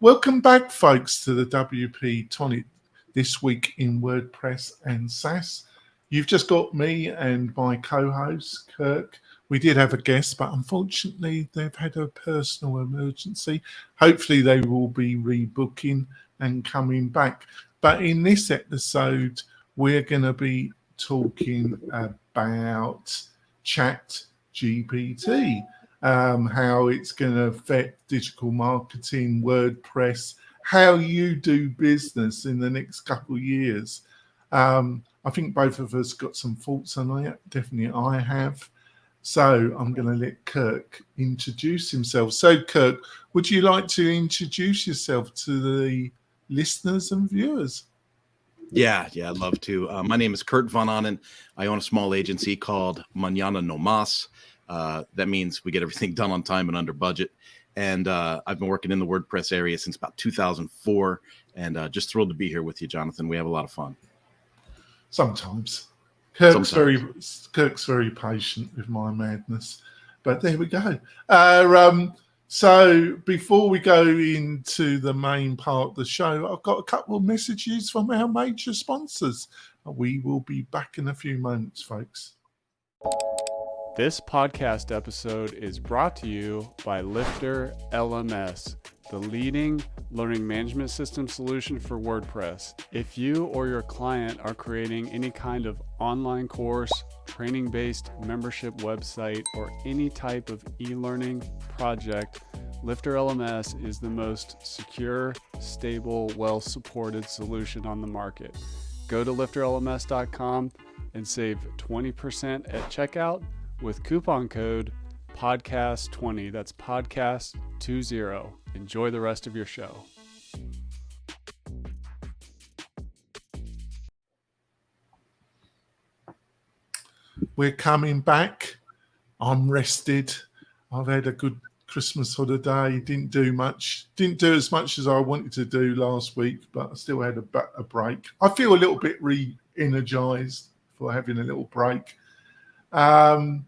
Welcome back, folks, to the WP-Tonic This Week in WordPress and SaaS. You've just got me and my co-host, Kirk. We did have a guest, but unfortunately they've had a personal emergency. Hopefully they will be rebooking and coming back. But in this episode, we're going to be talking about ChatGPT. How it's going to affect digital marketing, WordPress, how you do business in the next couple of years. I think both of us got some thoughts on it. Definitely I have. So I'm going to let Kirk introduce himself. So Kirk, would you like to introduce yourself to the listeners and viewers? Yeah, I'd love to. My name is Kurt Von Onen. I own a small agency called Mañana No Mas. That means we get everything done on time and under budget. And I've been working in the WordPress area since about 2004. And just thrilled to be here with you, Jonathan. We have a lot of fun. Sometimes. Kirk's very patient with my madness. But there we go. So before we go into the main part of the show, I've got a couple of messages from our major sponsors. We will be back in a few moments, folks. This podcast episode is brought to you by Lifter LMS, the leading learning management system solution for WordPress. If you or your client are creating any kind of online course, training-based membership website, or any type of e-learning project, Lifter LMS is the most secure, stable, well-supported solution on the market. Go to lifterlms.com and save 20% at checkout with coupon code podcast20. That's podcast20. Enjoy the rest of your show. We're coming back. I'm rested. I've had a good Christmas holiday. Didn't do as much as I wanted to do last week, but I still had a break. I feel a little bit re-energized for having a little break. I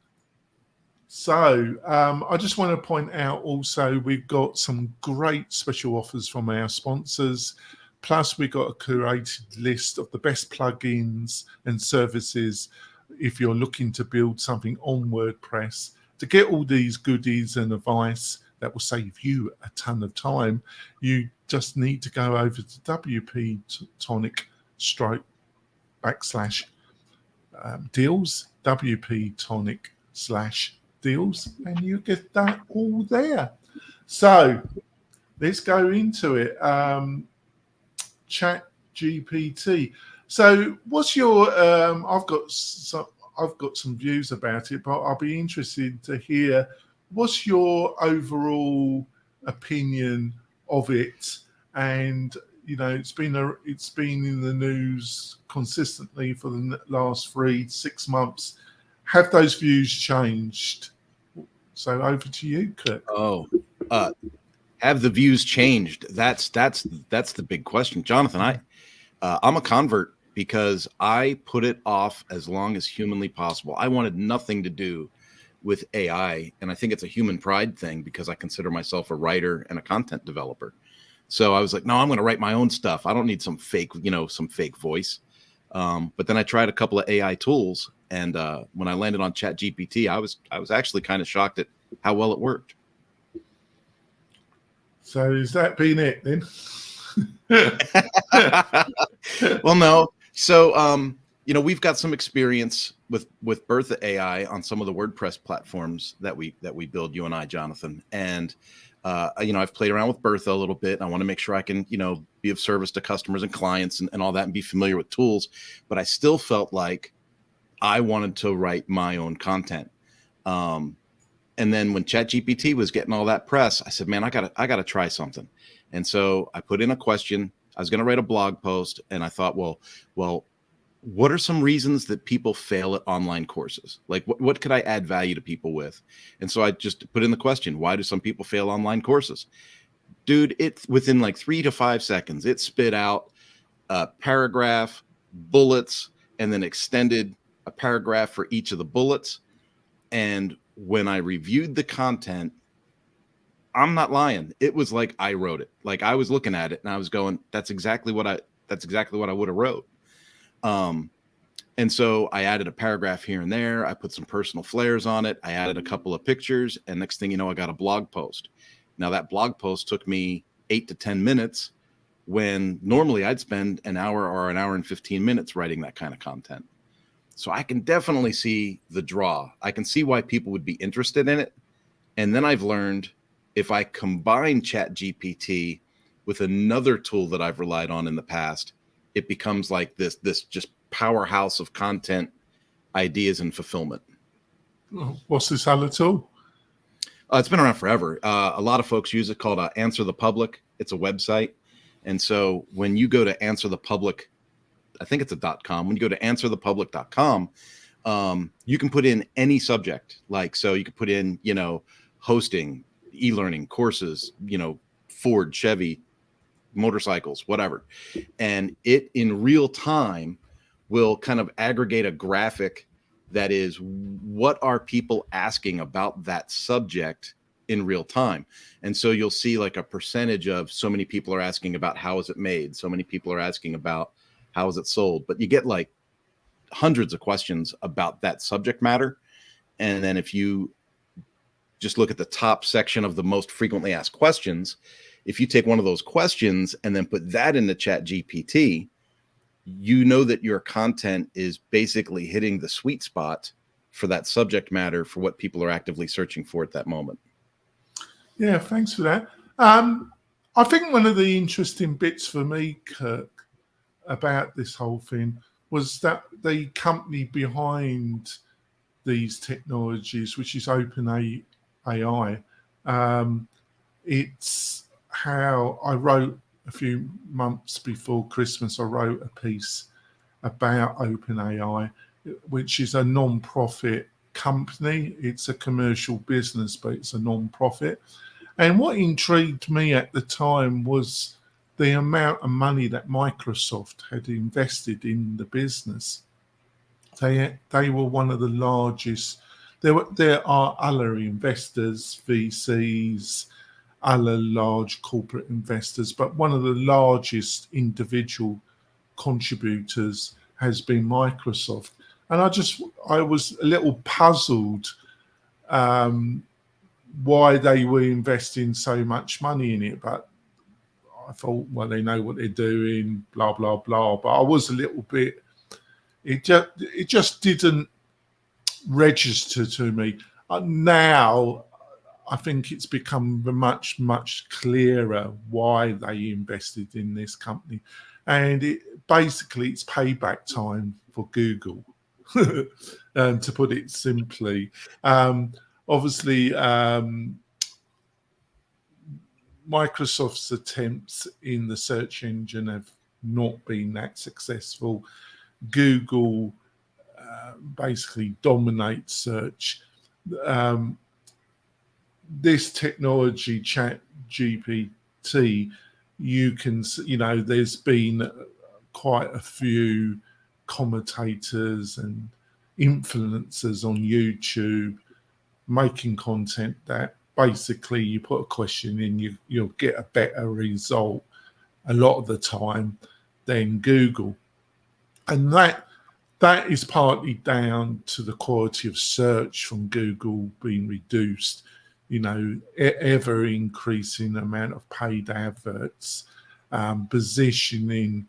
just want to point out also we've got some great special offers from our sponsors. Plus, we've got a curated list of the best plugins and services if you're looking to build something on WordPress. To get all these goodies and advice that will save you a ton of time, you just need to go over to WP-Tonic /deals, WP-Tonic/deals, and you get that all there. So let's go into it. ChatGPT. So what's your I've got some views about it, but I'll be interested to hear what's your overall opinion of it. And you know, it's been in the news consistently for the last 3-6 months. Have those views changed? So over to you, Kirk. Have the views changed? That's the big question, Jonathan. I'm a convert because I put it off as long as humanly possible. I wanted nothing to do with AI, and I think it's a human pride thing because I consider myself a writer and a content developer. So I was like, no, I'm going to write my own stuff. I don't need some fake voice. But then I tried a couple of AI tools, and when I landed on ChatGPT, I was actually kind of shocked at how well it worked. So has that been it then? Well, no. So, we've got some experience with Bertha AI on some of the WordPress platforms that we build, you and I, Jonathan. And, I've played around with Bertha a little bit. And I want to make sure I can, be of service to customers and clients and all that and be familiar with tools. But I still felt like I wanted to write my own content. And then when ChatGPT was getting all that press, I said, man, I gotta try something. And so I put in a question. I was going to write a blog post, and I thought, well, what are some reasons that people fail at online courses? Like, what could I add value to people with? And so I just put in the question, why do some people fail online courses? Dude, it's within like 3 to 5 seconds, it spit out a paragraph, bullets, and then extended a paragraph for each of the bullets. And when I reviewed the content, I'm not lying. It was like I wrote it. Like I was looking at it and I was going, that's exactly what I would have wrote. And so I added a paragraph here and there. I put some personal flares on it. I added a couple of pictures, and next thing you know, I got a blog post. Now that blog post took me 8 to 10 minutes when normally I'd spend an hour or an hour and 15 minutes writing that kind of content. So I can definitely see the draw. I can see why people would be interested in it. And then I've learned if I combine ChatGPT with another tool that I've relied on in the past, it becomes like this just powerhouse of content, ideas, and fulfillment. What's this other tool? It's been around forever. A lot of folks use it, called Answer the Public. It's a website. And so when you go to Answer the Public, I think it's a .com. When you go to answerthepublic.com, you can put in any subject. Like, so you could put in, hosting, e-learning, courses, Ford, Chevy, motorcycles, whatever. And it in real time will kind of aggregate a graphic that is what are people asking about that subject in real time. And so you'll see like a percentage of so many people are asking about how is it made? So many people are asking about how is it sold? But you get like hundreds of questions about that subject matter. And then if you just look at the top section of the most frequently asked questions, if you take one of those questions and then put that into ChatGPT, you know that your content is basically hitting the sweet spot for that subject matter for what people are actively searching for at that moment. Yeah, thanks for that. I think one of the interesting bits for me, Kirk, about this whole thing was that the company behind these technologies, which is OpenAI, it's how I wrote a few months before Christmas, I wrote a piece about OpenAI, which is a non-profit company. It's a commercial business, but it's a non-profit. And what intrigued me at the time was the amount of money that Microsoft had invested in the business. They were one of the largest. There are other investors, VCs, other large corporate investors, but one of the largest individual contributors has been Microsoft. And I was a little puzzled why they were investing so much money in it, but I thought, well, they know what they're doing, blah, blah, blah. But I was a little bit, it just didn't register to me. Now, I think it's become much, much clearer why they invested in this company. And basically it's payback time for Google, to put it simply. Obviously, Microsoft's attempts in the search engine have not been that successful. Google basically dominates search. This technology, ChatGPT, there's been quite a few commentators and influencers on YouTube making content that basically you put a question in, you'll get a better result a lot of the time than Google. And that is partly down to the quality of search from Google being reduced, ever increasing amount of paid adverts, positioning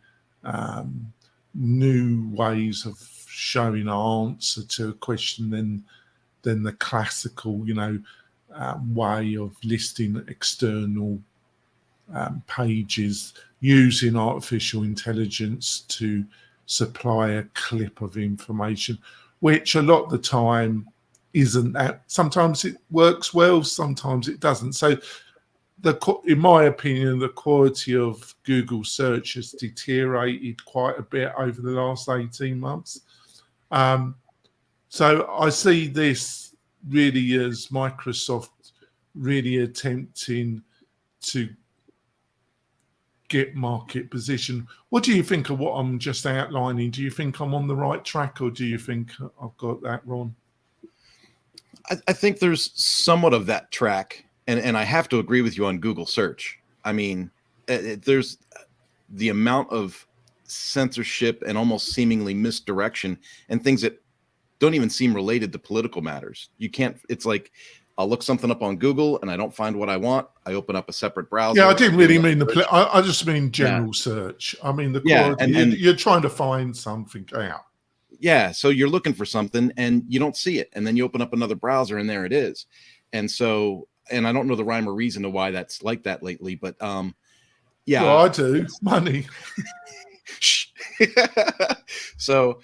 new ways of showing an answer to a question than the classical, way of listing external pages, using artificial intelligence to supply a clip of information, which a lot of the time isn't that. Sometimes it works well, sometimes it doesn't. So in my opinion, the quality of Google search has deteriorated quite a bit over the last 18 months. So I see this really as Microsoft really attempting to get market position. What do you think of what I'm just outlining? Do you think I'm on the right track, or do you think I've got that wrong? I think there's somewhat of that track. and I have to agree with you on Google search. I mean, there's the amount of censorship and almost seemingly misdirection and things that don't even seem related to political matters. You can't, it's like, I'll look something up on Google and I don't find what I want. I open up a separate browser. Yeah, I didn't really mean I just mean Yeah. general search. I mean, the Yeah, quality, and you're trying to find something out. yeah, so you're looking for something and you don't see it. And then you open up another browser and there it is. And so, and I don't know the rhyme or reason to why that's like that lately, but yeah. Well, I do. Money. So,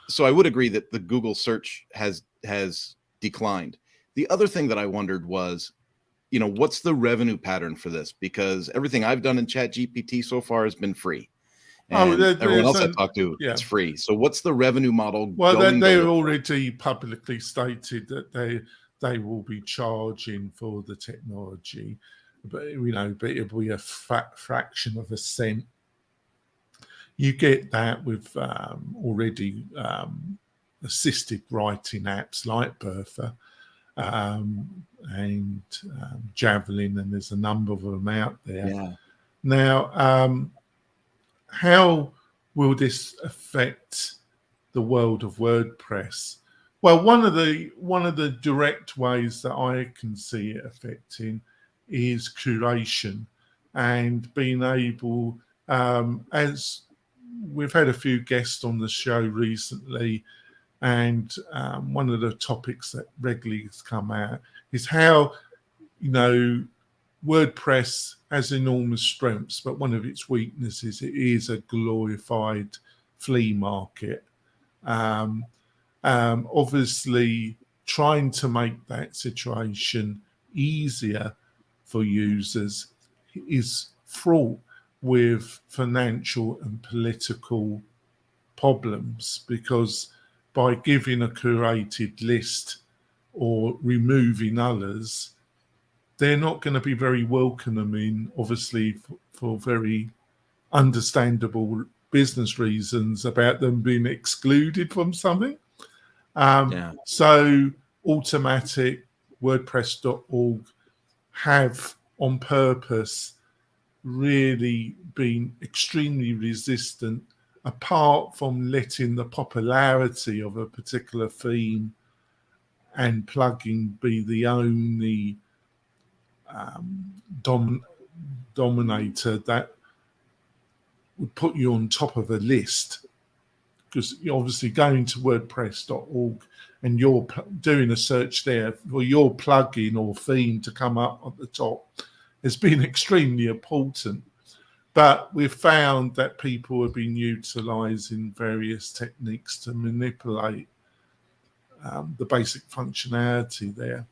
so I would agree that the Google search has declined. The other thing that I wondered was, you know, what's the revenue pattern for this? Because everything I've done in ChatGPT so far has been free. And everyone else I talk to, it's free. So what's the revenue model? Well, they're already publicly stated that they will be charging for the technology, but but it'll be a fraction of a cent. You get that with already assisted writing apps like Bertha and Javelin, and there's a number of them out there. Yeah. Now, how will this affect the world of WordPress? Well, one of the direct ways that I can see it affecting is curation and being able, as we've had a few guests on the show recently, and one of the topics that regularly has come out is how, WordPress has enormous strengths, but one of its weaknesses, it is a glorified flea market. Obviously, trying to make that situation easier for users is fraught with financial and political problems, because by giving a curated list or removing others, they're not going to be very welcoming, obviously, for very understandable business reasons about them being excluded from something. So Automatic, WordPress.org have on purpose really been extremely resistant, apart from letting the popularity of a particular theme and plugin be the only dominator that would put you on top of a list. Because you're obviously going to WordPress.org and you're doing a search there for your plugin or theme to come up at the top has been extremely important. But we've found that people have been utilising various techniques to manipulate the basic functionality there.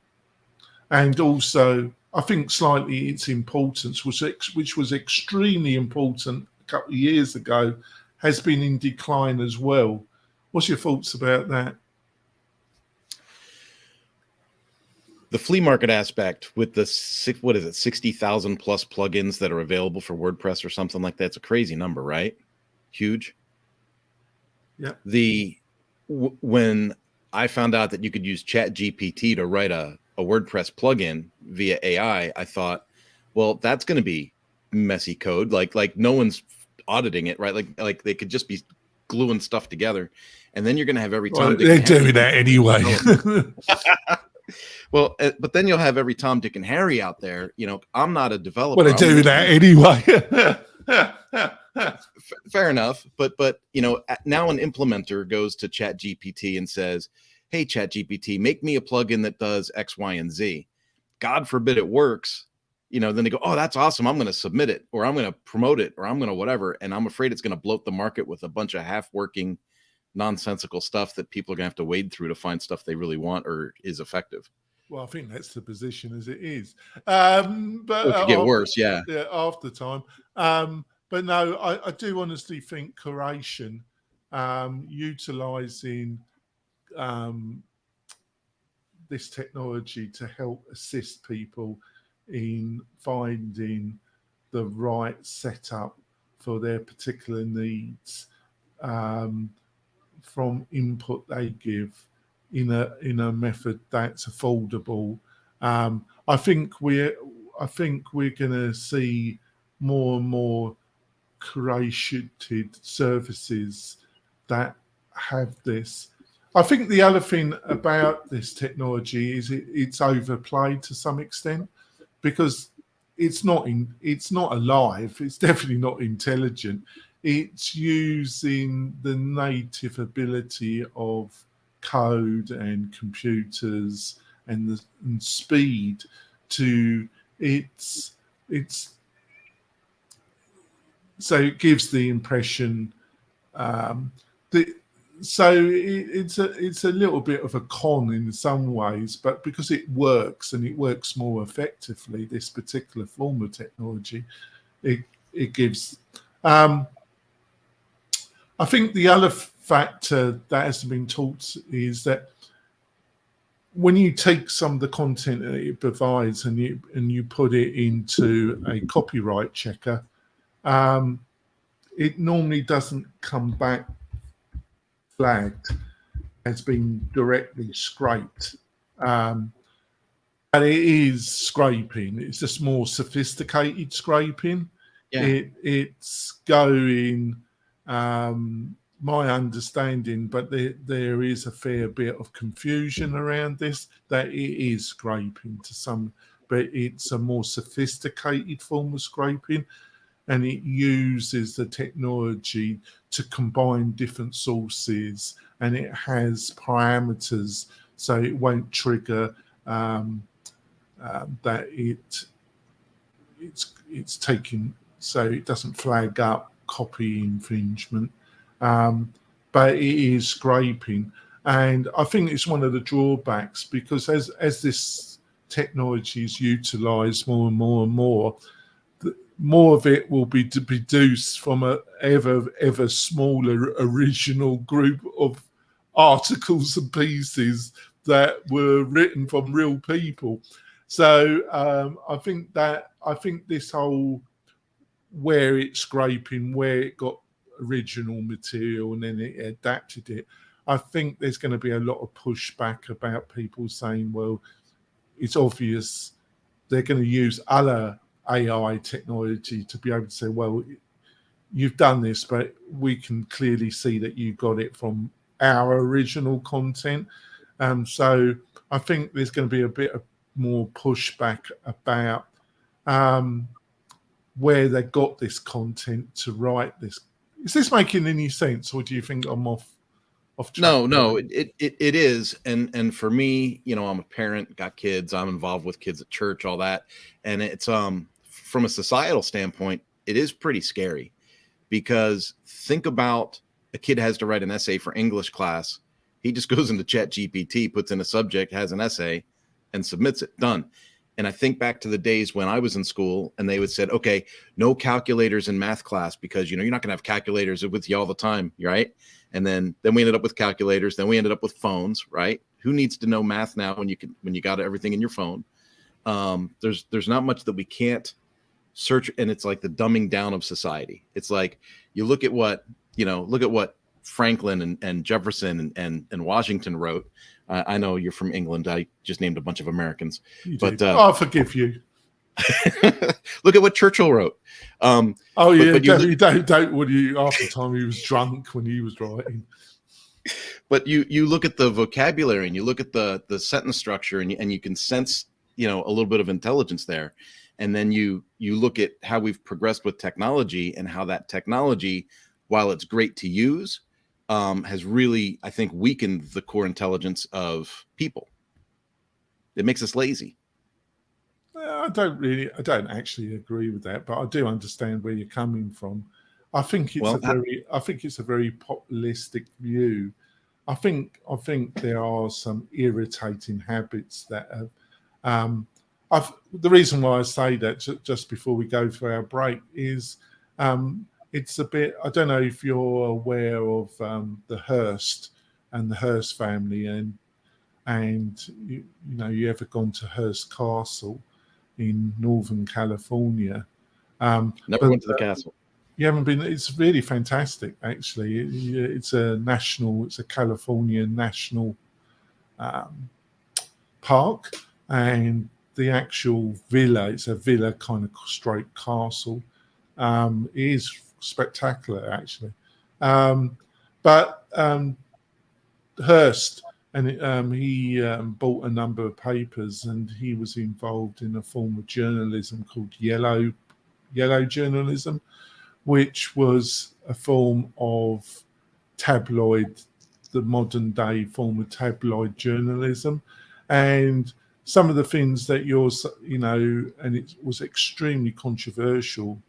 And also, I think slightly its importance, which was extremely important a couple of years ago, has been in decline as well. What's your thoughts about that? The flea market aspect with the 60,000 plus plugins that are available for WordPress or something like that. It's a crazy number, right? Huge. Yeah. When I found out that you could use ChatGPT to write a WordPress plugin via AI, I thought, well, that's going to be messy code. Like no one's auditing it, right? Like they could just be gluing stuff together, and then you're going to have every Tom. They're doing that anyway. Well, but then you'll have every Tom, Dick, and Harry out there. I'm not a developer. Well, they're doing that anyway. Fair enough, but now an implementer goes to ChatGPT and says, "Hey, ChatGPT, make me a plugin that does X, Y, and Z." God forbid it works. Then they go, "Oh, that's awesome. I'm going to submit it, or I'm going to promote it, or I'm going to whatever." And I'm afraid it's going to bloat the market with a bunch of half-working, nonsensical stuff that people are going to have to wade through to find stuff they really want or is effective. Well, I think that's the position as it is. But it could get worse, yeah. After time. But no, I do honestly think curation, utilizing this technology to help assist people in finding the right setup for their particular needs, from input they give in a method that's affordable. I I think we're going to see more and more curated services that have this. I think the other thing about this technology is it's overplayed to some extent, because it's not alive. It's definitely not intelligent. It's using the native ability of code and computers and speed to it's so it gives the impression that it's a little bit of a con in some ways, but because it works and it works more effectively, this particular form of technology, it gives. I think the other factor that has been taught is that when you take some of the content that it provides and you put it into a copyright checker, it normally doesn't come back flagged as being directly scraped. And it is scraping. It's just more sophisticated scraping. Yeah. It's going, my understanding, but there is a fair bit of confusion around this, that it is scraping to some, but it's a more sophisticated form of scraping, and it uses the technology to combine different sources, and it has parameters so it won't trigger that it's taking, so it doesn't flag up copy infringement, but it is scraping. And I think it's one of the drawbacks, because as this technology is utilized more and more and more of it will be deduced from a ever smaller original group of articles and pieces that were written from real people. So I think this whole, where it's scraping, where it got original material and then it adapted it, I think there's going to be a lot of pushback about people saying, well, it's obvious they're going to use other AI technology to be able to say, well, you've done this, but we can clearly see that you got it from our original content. So I think there's going to be a bit of more pushback about where they got this content to write this. Is this making any sense, or do you think I'm off track? No, it is. And for me, I'm a parent, got kids, I'm involved with kids at church, all that. And it's from a societal standpoint, it is pretty scary, because think about a kid has to write an essay for English class. He just goes into ChatGPT, puts in a subject, has an essay, and submits it. Done. And I think back to the days when I was in school and they would said, okay, no calculators in math class, because, you're not going to have calculators with you all the time. Right. And then we ended up with calculators. Then we ended up with phones. Right. Who needs to know math now when you got everything in your phone? There's not much that we can't search. And it's like the dumbing down of society. It's like, you look at what Franklin and Jefferson and Washington wrote. I know you're from England. I just named a bunch of Americans, but I'll forgive you. Look at what Churchill wrote. Don't. Half the time he was drunk when he was writing. But you look at the vocabulary and you look at the sentence structure, and you can sense a little bit of intelligence there. And then you look at how we've progressed with technology, and how that technology, while it's great to use, has really, I think, weakened the core intelligence of people. It makes us lazy. I don't actually agree with that, but I do understand where you're coming from. I think it's a very populistic view. I think there are some irritating habits that have. The reason why I say that just before we go for our break is. It's a bit. I don't know if you're aware of the Hearst and the Hearst family, and you ever gone to Hearst Castle in Northern California? Never went to the castle. You haven't been. It's really fantastic, actually. It's a California national park, and the actual villa, it's a villa kind of stroke castle, is spectacular actually. But Hearst, and he bought a number of papers, and he was involved in a form of journalism called yellow journalism, which was a form of tabloid, the modern day form of tabloid journalism. And some of the things that and it was extremely controversial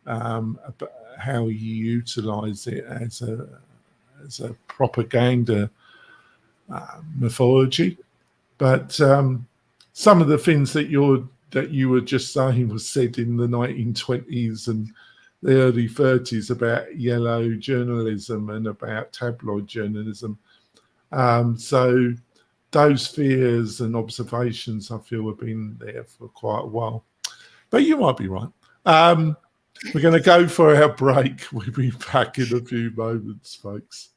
about how you utilize it as a propaganda mythology. But some of the things that you were just saying was said in the 1920s and the early 30s about yellow journalism and about tabloid journalism. So those fears and observations, I feel, have been there for quite a while. But you might be right. We're going to go for our break. We'll be back in a few moments, folks.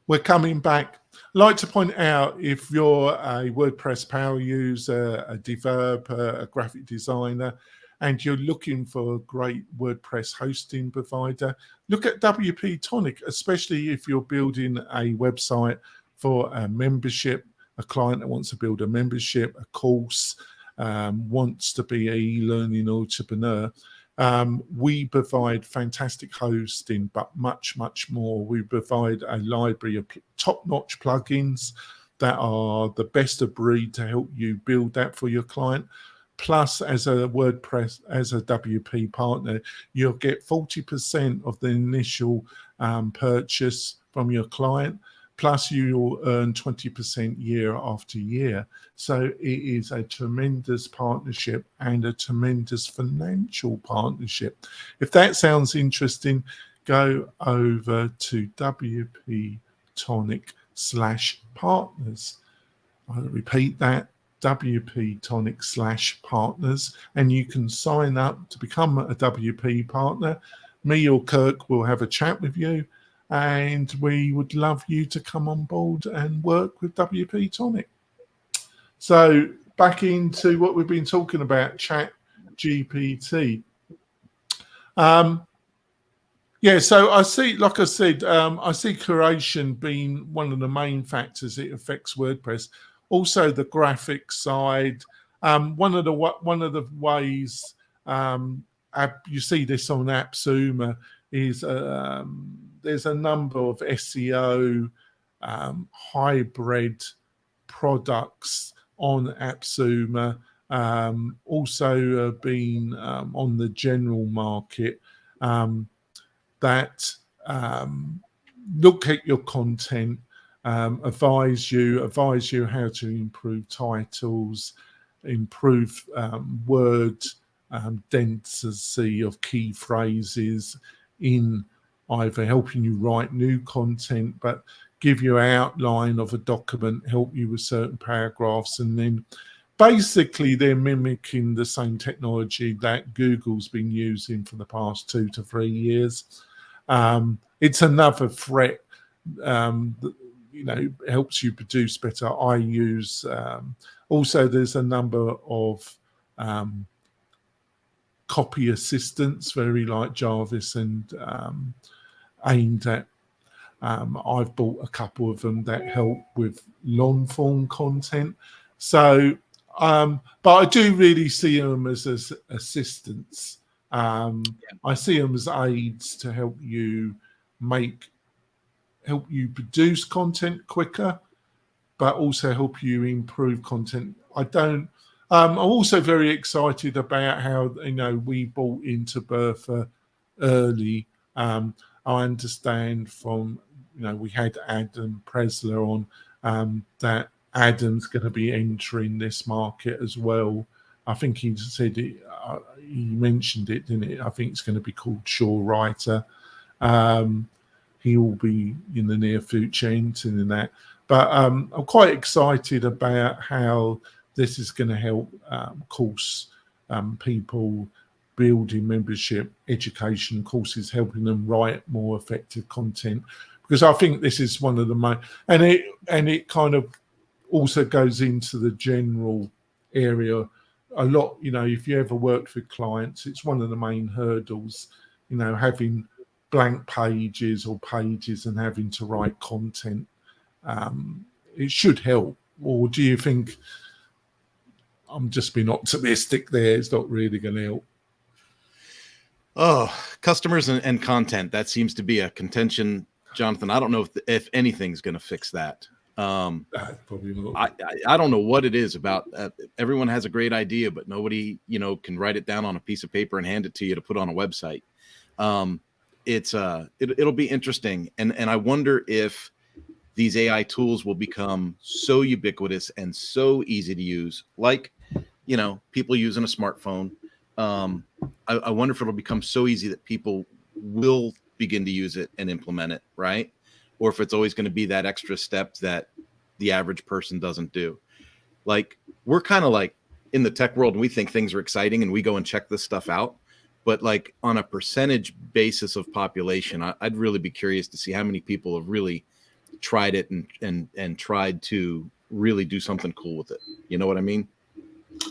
We're coming back. I'd like to point out, if you're a WordPress power user, a developer, a graphic designer, and you're looking for a great WordPress hosting provider, look at WP-Tonic, especially if you're building a website for a membership, a client that wants to build a membership, a course, wants to be an e-learning entrepreneur. We provide fantastic hosting, but much, much more. We provide a library of top-notch plugins that are the best of breed to help you build that for your client. Plus, as a WordPress, as a WP partner, you'll get 40% of the initial purchase from your client. Plus, you'll earn 20% year after year. So it is a tremendous partnership and a tremendous financial partnership. If that sounds interesting, go over to WP-Tonic/partners. I'll repeat that, WP-Tonic/partners, and you can sign up to become a WP partner. Me or Kirk will have a chat with you, and we would love you to come on board and work with WP-Tonic. So back into what we've been talking about, ChatGPT. So I see, like I said, I see curation being one of the main factors it affects WordPress. Also the graphics side. One of the ways you see this on AppSumo is there's a number of SEO hybrid products on AppSumo, also being on the general market that look at your content, advise you how to improve titles, improve word density of key phrases, in either helping you write new content, but give you an outline of a document, help you with certain paragraphs, and then basically they're mimicking the same technology that Google's been using for the past 2 to 3 years. It's another threat that helps you produce better. I use also there's a number of copy assistants, very like Jarvis and aimed at. I've bought a couple of them that help with long form content. So, but I do really see them as assistants. I see them as aids to help you produce content quicker, but also help you improve content. I'm also very excited about how we bought into Bertha early. I understand from we had Adam Presler on that Adam's going to be entering this market as well. I think he said it. He mentioned it, didn't it? I think it's going to be called Shaw Writer. He will be in the near future entering that. But I'm quite excited about how this is going to help course people building membership education courses, helping them write more effective content. because I think this is one of the main, and it kind of also goes into the general area a lot. If you ever worked with clients, it's one of the main hurdles, having blank pages or pages and having to write content. It should help. Or do you think I'm just being optimistic there? It's not really going to help. Oh, customers and content. That seems to be a contention, Jonathan. I don't know if anything's going to fix that. Probably not. I don't know what it is about. Everyone has a great idea, but nobody, can write it down on a piece of paper and hand it to you to put on a website. It'll be interesting. And I wonder if these AI tools will become so ubiquitous and so easy to use, like, people using a smartphone. I wonder if it'll become so easy that people will begin to use it and implement it, right? Or if it's always going to be that extra step that the average person doesn't do. Like, we're kind of like in the tech world and we think things are exciting and we go and check this stuff out. But like on a percentage basis of population, I'd really be curious to see how many people have really tried it and tried to really do something cool with it. You know what I mean?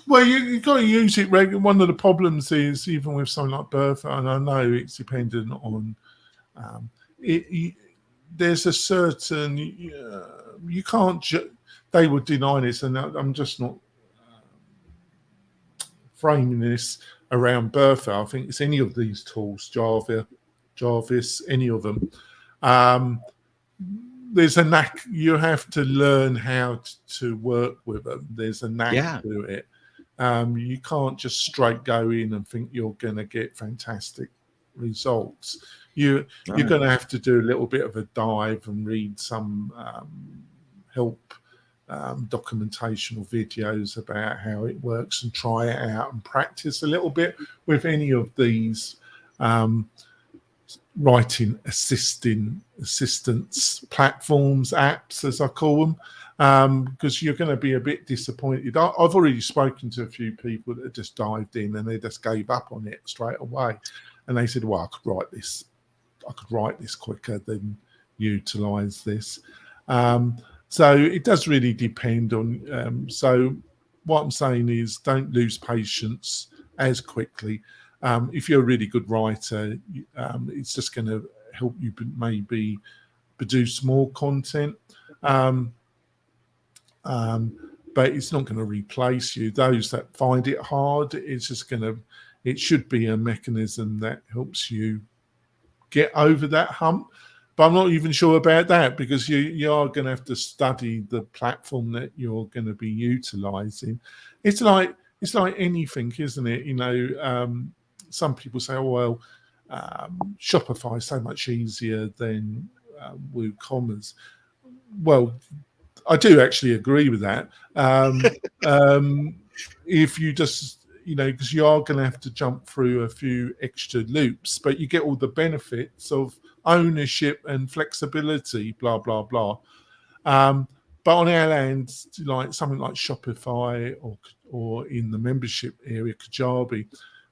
Well, you've got to use it regularly. One of the problems is, even with something like Bertha, and I know it's dependent on, there's a certain, you can't, they would deny this, and I'm just not framing this around Bertha. I think it's any of these tools, Jarvis, any of them. There's a knack. You have to learn how to work with them. There's a knack to it. You can't just straight go in and think you're going to get fantastic results. You're going to have to do a little bit of a dive and read some help documentation or videos about how it works and try it out and practice a little bit with any of these writing assistance platforms, apps, as I call them. Because you're going to be a bit disappointed. I've already spoken to a few people that just dived in and they just gave up on it straight away. And they said, well, I could write this quicker than utilize this. So it does really depend on, so what I'm saying is don't lose patience as quickly. If you're a really good writer, it's just going to help you maybe produce more content. But it's not going to replace you. Those that find it hard, it should be a mechanism that helps you get over that hump. But I'm not even sure about that, because you are going to have to study the platform that you're going to be utilizing. It's like anything, isn't it? Some people say, oh, well, Shopify is so much easier than WooCommerce. Well, I do actually agree with that. If you just, because you are going to have to jump through a few extra loops, but you get all the benefits of ownership and flexibility, blah, blah, blah. But on our end, like something like Shopify or in the membership area, Kajabi,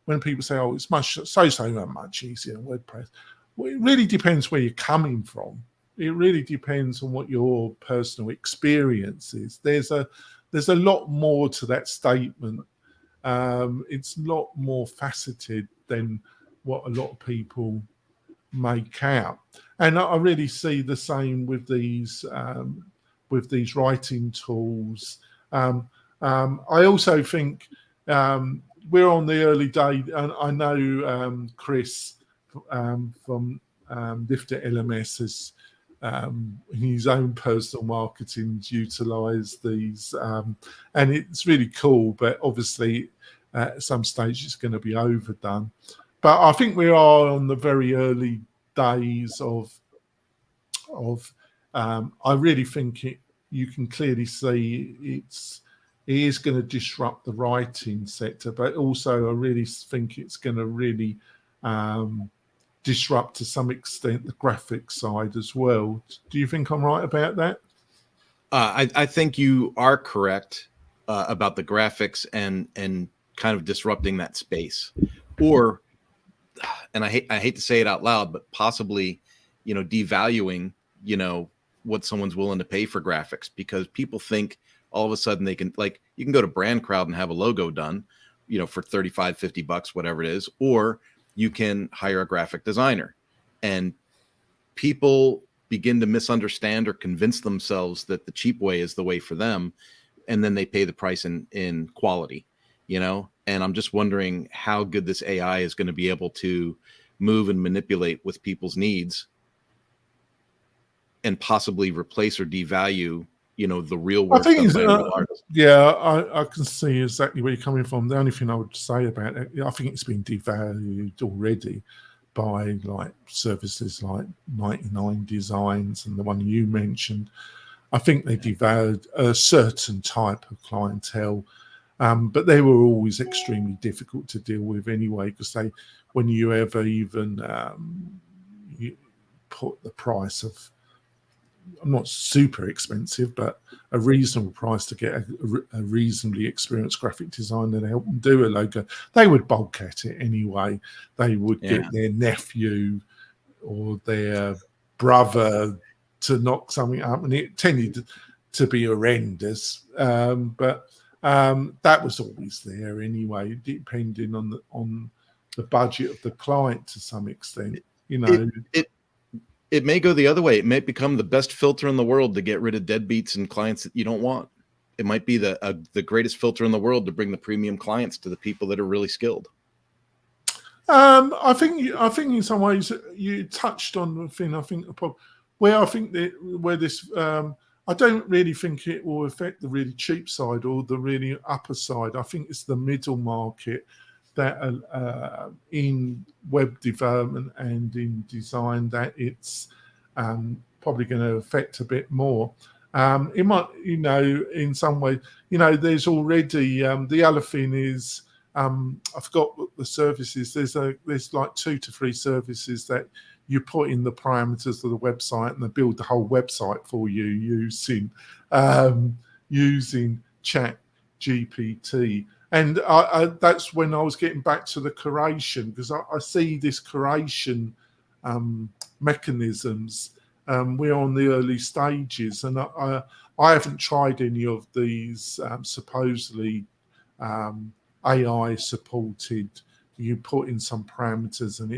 when people say, oh, it's so much easier than WordPress, well, it really depends where you're coming from. It really depends on what your personal experience is. There's a lot more to that statement. It's a lot more faceted than what a lot of people make out. And I really see the same with these writing tools. I also think we're on the early day, and I know Chris from Lifter LMS has his own personal marketing utilize these, and it's really cool, but obviously at some stage it's going to be overdone. But I think we are on the very early days of I really think you can clearly see it is going to disrupt the writing sector, but also I really think it's going to really disrupt to some extent the graphic side as well. Do you think I'm right about that? I think you are correct about the graphics and kind of disrupting that space, and I hate to say it out loud, but possibly devaluing what someone's willing to pay for graphics, because people think all of a sudden they can, like, you can go to Brand Crowd and have a logo done, for $35-50, whatever it is, or you can hire a graphic designer. And people begin to misunderstand or convince themselves that the cheap way is the way for them. And then they pay the price in quality, and I'm just wondering how good this AI is going to be able to move and manipulate with people's needs and possibly replace or devalue, the real work done by a real artist. Yeah, I can see exactly where you're coming from. The only thing I would say about it, I think it's been devalued already by like services like 99 Designs and the one you mentioned. I think they devalued a certain type of clientele, but they were always extremely difficult to deal with anyway, because when you ever even you put the price of, not super expensive, but a reasonable price to get a reasonably experienced graphic designer to help them do a logo, they would bulk at it anyway. They would get their nephew or their brother to knock something up, and it tended to be horrendous. But that was always there anyway, depending on the budget of the client to some extent. It may go the other way. It may become the best filter in the world to get rid of deadbeats and clients that you don't want. It might be the greatest filter in the world to bring the premium clients to the people that are really skilled. I think in some ways you touched on the thing. I think I don't really think it will affect the really cheap side or the really upper side. I think it's the middle market that in web development and in design that it's probably going to affect a bit more. It might, in some way, there's already the other thing is I forgot what the services. There's like 2 to 3 services that you put in the parameters of the website and they build the whole website for you using ChatGPT. And that's when I was getting back to the curation, because I see this curation mechanisms. We're on the early stages, and I haven't tried any of these supposedly AI supported. You put in some parameters and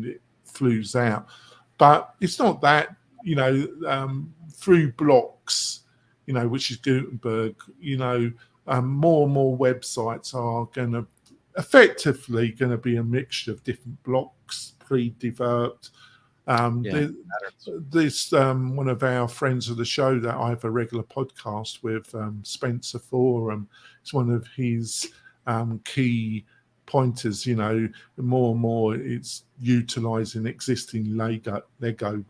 it flews out, but it's not that. Through blocks, which is Gutenberg, more and more websites are going to effectively be a mixture of different blocks, pre-developed. This one of our friends of the show that I have a regular podcast with, Spencer Forum, it's one of his key pointers. More and more it's utilizing existing Lego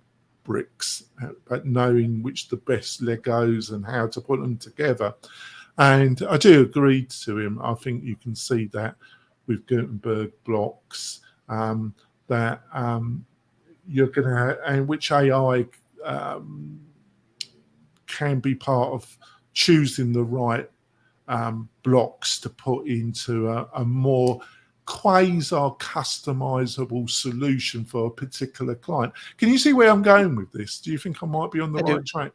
bricks, but knowing which the best Legos and how to put them together. And I do agree to him. I think you can see that with Gutenberg blocks, that you're going to, and which AI can be part of choosing the right blocks to put into a more quasi-customizable solution for a particular client. Can you see where I'm going with this? Do you think I might be on the right track?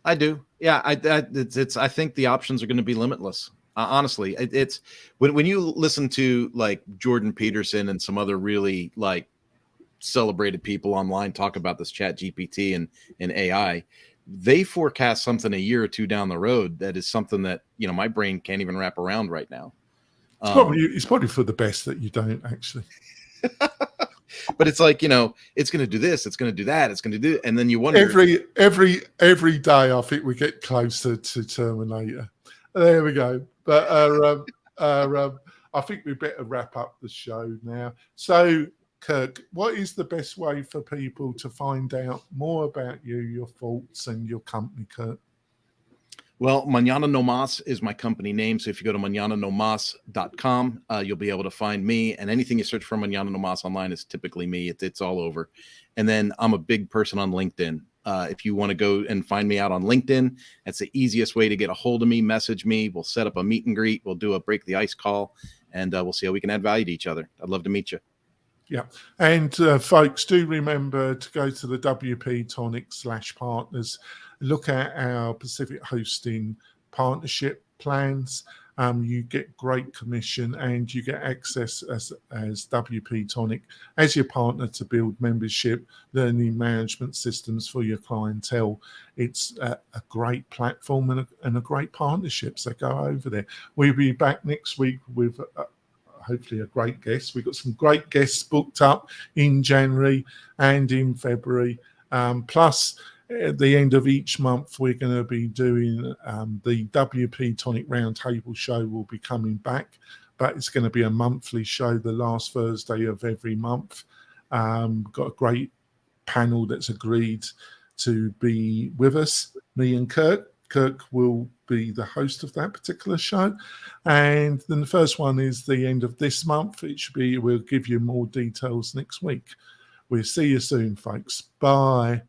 I do. Yeah, I think the options are going to be limitless. Honestly, it's when you listen to like Jordan Peterson and some other really like celebrated people online talk about this ChatGPT and AI, they forecast something a year or two down the road that is something that my brain can't even wrap around right now. It's probably for the best that you don't actually. But it's like, it's going to do this, it's going to do that, it's going to do, and then you wonder every day. I think we get closer to Terminator. There we go. But I think we better wrap up the show now. So, Kirk, what is the best way for people to find out more about you, your thoughts, and your company, Kirk? Well, Mañana No Mas is my company name. So if you go to mañananomas.com, you'll be able to find me. And anything you search for Mañana No Mas online is typically me. It's all over. And then I'm a big person on LinkedIn. If you want to go and find me out on LinkedIn, that's the easiest way to get a hold of me. Message me. We'll set up a meet and greet. We'll do a break the ice call, and we'll see how we can add value to each other. I'd love to meet you. Yeah. And folks, do remember to go to the WP-Tonic/partners, look at our Pacific Hosting partnership plans. You get great commission and you get access as WP-Tonic as your partner to build membership learning management systems for your clientele. It's a great platform and a great partnership. So go over there. We'll be back next week with hopefully a great guest. We've got some great guests booked up in January and in February. Plus, at the end of each month, we're going to be doing the WP-Tonic Roundtable show will be coming back, but it's going to be a monthly show, the last Thursday of every month. Got a great panel that's agreed to be with us, me and Kirk. Kirk will be the host of that particular show. And then the first one is the end of this month. We'll give you more details next week. We'll see you soon, folks. Bye.